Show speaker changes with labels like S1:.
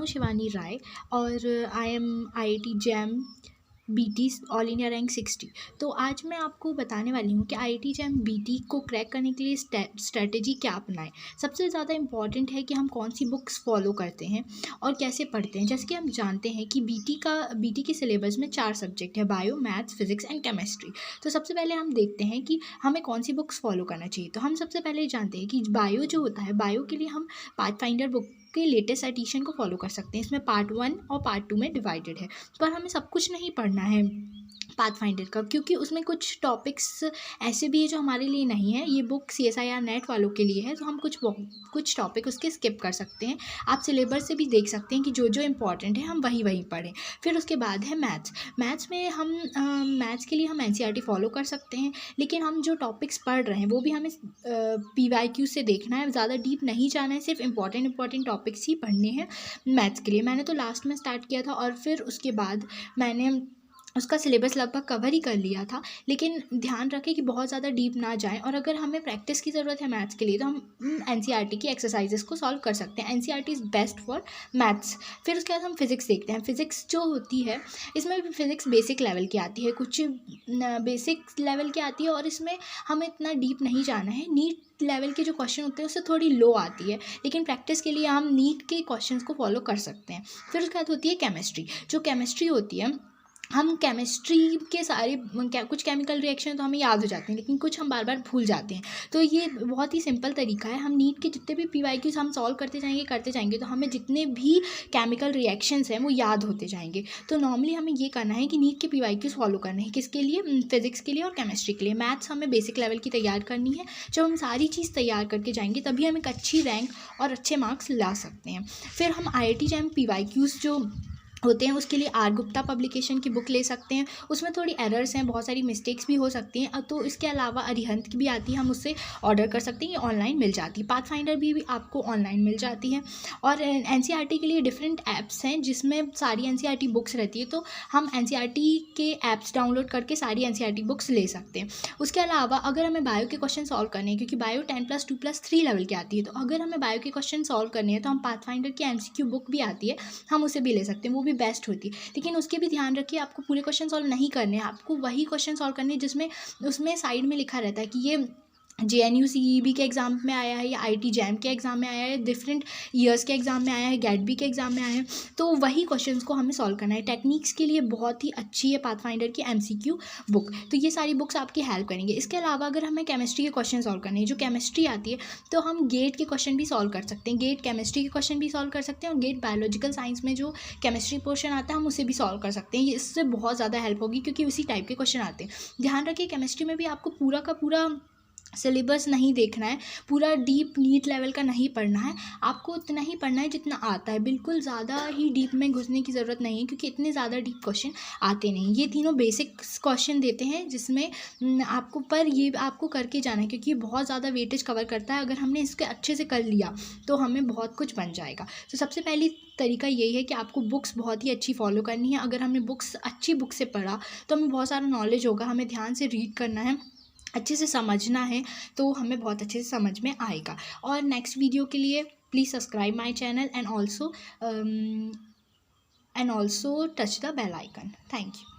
S1: हूँ शिवानी राय और I am IIT jam BT all India rank 60। तो आज मैं आपको बताने वाली हूँ कि IIT जैम BT को क्रैक करने के लिए स्ट्रैटेजी क्या अपनाएं। सबसे ज़्यादा इम्पॉर्टेंट है कि हम कौन सी बुक्स फॉलो करते हैं और कैसे पढ़ते हैं। जैसे कि हम जानते हैं कि BT के सिलेबस में 4 सब्जेक्ट है, bio, maths, physics and chemistry. तो सबसे पहले हम देखते हैं कि हमें कौन सी बुक्स फॉलो करना चाहिए। तो हम सबसे पहले जानते हैं कि बायो जो होता है, बायो के लिए हम पाथफाइंडर बुक के लेटेस्ट एडिशन को फॉलो कर सकते हैं। इसमें पार्ट 1 और पार्ट 2 में डिवाइडेड है, पर हमें सब कुछ नहीं पढ़ना है पाथफाइंडर का, क्योंकि उसमें कुछ टॉपिक्स ऐसे भी है जो हमारे लिए नहीं है। ये बुक CSIR नेट वालों के लिए है, तो हम कुछ टॉपिक उसके स्किप कर सकते हैं। आप सिलेबस से भी देख सकते हैं कि जो जो इम्पॉर्टेंट है हम वही पढ़ें। फिर उसके बाद है मैथ्स में हम मैथ्स के लिए हम NCERT फॉलो कर सकते हैं, लेकिन हम जो टॉपिक्स पढ़ रहे हैं वो भी हमें PYQ से देखना है, ज़्यादा डीप नहीं जाना है, सिर्फ इंपॉर्टेंट टॉपिक्स ही पढ़ने हैं मैथ्स के लिए। मैंने तो लास्ट में स्टार्ट किया था और फिर उसके बाद मैंने उसका सिलेबस लगभग कवर ही कर लिया था, लेकिन ध्यान रखें कि बहुत ज़्यादा डीप ना जाएं। और अगर हमें प्रैक्टिस की ज़रूरत है मैथ्स के लिए तो हम NCERT की एक्सरसाइजेस को सॉल्व कर सकते हैं। NCERT is best for maths. फिर उसके बाद हम फिज़िक्स देखते हैं। फिज़िक्स जो होती है, इसमें भी फिज़िक्स बेसिक लेवल की आती है, कुछ बेसिक लेवल की आती है और इसमें हमें इतना डीप नहीं जाना है। नीट लेवल के जो क्वेश्चन होते हैं उससे थोड़ी लो आती है, लेकिन प्रैक्टिस के लिए हम नीट के क्वेश्चंस को फॉलो कर सकते हैं। फिर उसके बाद होती है केमिस्ट्री। जो केमिस्ट्री होती है, हम केमिस्ट्री के सारे कुछ केमिकल रिएक्शन तो हमें याद हो जाते हैं, लेकिन कुछ हम बार बार भूल जाते हैं। तो ये बहुत ही सिंपल तरीका है। हम नीट के जितने भी PYQs हम सॉल्व करते जाएंगे तो हमें जितने भी केमिकल रिएक्शंस हैं वो याद होते जाएंगे। तो नॉर्मली हमें ये करना है कि नीट के PYQs फॉलो करने हैं। किसके लिए? फिजिक्स के लिए और केमिस्ट्री के लिए। मैथ्स हमें बेसिक लेवल की तैयार करनी है। जब हम सारी चीज़ तैयार करके जाएंगे तभी हम एक अच्छी रैंक और अच्छे मार्क्स ला सकते हैं। फिर हम IIT जैम PYQs जो होते हैं उसके लिए R गुप्ता पब्लिकेशन की बुक ले सकते हैं। उसमें थोड़ी एरर्स हैं, बहुत सारी मिस्टेक्स भी हो सकती हैं। तो इसके अलावा अरिहंत की भी आती है, हम उससे ऑर्डर कर सकते हैं, ये ऑनलाइन मिल जाती है। पाथफाइंडर भी आपको ऑनलाइन मिल जाती है। और NCERT के लिए डिफरेंट ऐप्स हैं जिसमें सारी NCERT बुक्स रहती है, तो हम NCERT के ऐप्स डाउनलोड करके सारी NCERT बुक्स ले सकते हैं। उसके अलावा अगर हमें बायो के क्वेश्चन सॉल्व करने हैं, क्योंकि बायो 10+2+3 लेवल की आती है, तो अगर हमें बायो के क्वेश्चन सॉल्व करने हैं तो हम पाथफाइंडर की MCQ बुक भी आती है, हम उसे भी ले सकते हैं, वो भी बेस्ट होती है। लेकिन उसके भी ध्यान रखिए, आपको पूरे क्वेश्चन सॉल्व नहीं करने हैं, आपको वही क्वेश्चन सॉल्व करने हैं जिसमें उसमें साइड में लिखा रहता है कि ये JNU CEB के एग्ज़ाम में आया है या IIT जैम के एग्ज़ाम में आया है, डिफरेंट ईयर्स के एग्ज़ाम में आया है, GATB के एग्ज़ाम में आया है। तो वही क्वेश्चंस को हमें सॉल्व करना है। टेक्निक्स के लिए बहुत ही अच्छी है पाथफाइंडर की MCQ बुक। तो ये सारी बुक्स आपकी हेल्प करेंगे। इसके अलावा अगर हमें केमिस्ट्री के क्वेश्चन सॉल्व करने हैं, जो केमिस्ट्री आती है, तो हम गेट के क्वेश्चन भी सॉल्व कर सकते हैं। गेट केमिस्ट्री के क्वेश्चन भी सॉल्व कर सकते हैं और गेट बायोलॉजिकल साइंस में जो केमिस्ट्री पोर्शन आता है हम उसे भी सॉल्व कर सकते हैं। ये इससे बहुत ज़्यादा हेल्प होगी, क्योंकि उसी टाइप के क्वेश्चन आते हैं। ध्यान रखिए, केमिस्ट्री में भी आपको पूरा का पूरा सिलेबस नहीं देखना है, पूरा डीप नीट लेवल का नहीं पढ़ना है, आपको उतना ही पढ़ना है जितना आता है। बिल्कुल ज़्यादा ही डीप में घुसने की ज़रूरत नहीं है, क्योंकि इतने ज़्यादा डीप क्वेश्चन आते नहीं। ये तीनों बेसिक क्वेश्चन देते हैं जिसमें आपको पर ये आपको करके जाना है, क्योंकि ये बहुत ज़्यादा वेटेज कवर करता है। अगर हमने इसके अच्छे से कर लिया तो हमें बहुत कुछ बन जाएगा। तो सबसे पहली तरीका यही है कि आपको बुक्स बहुत ही अच्छी फॉलो करनी है। अगर हमने अच्छी बुक से पढ़ा तो हमें बहुत सारा नॉलेज होगा। हमें ध्यान से रीड करना है, अच्छे से समझना है, तो हमें बहुत अच्छे से समझ में आएगा। और नेक्स्ट वीडियो के लिए please subscribe my channel and also touch the bell icon. Thank you.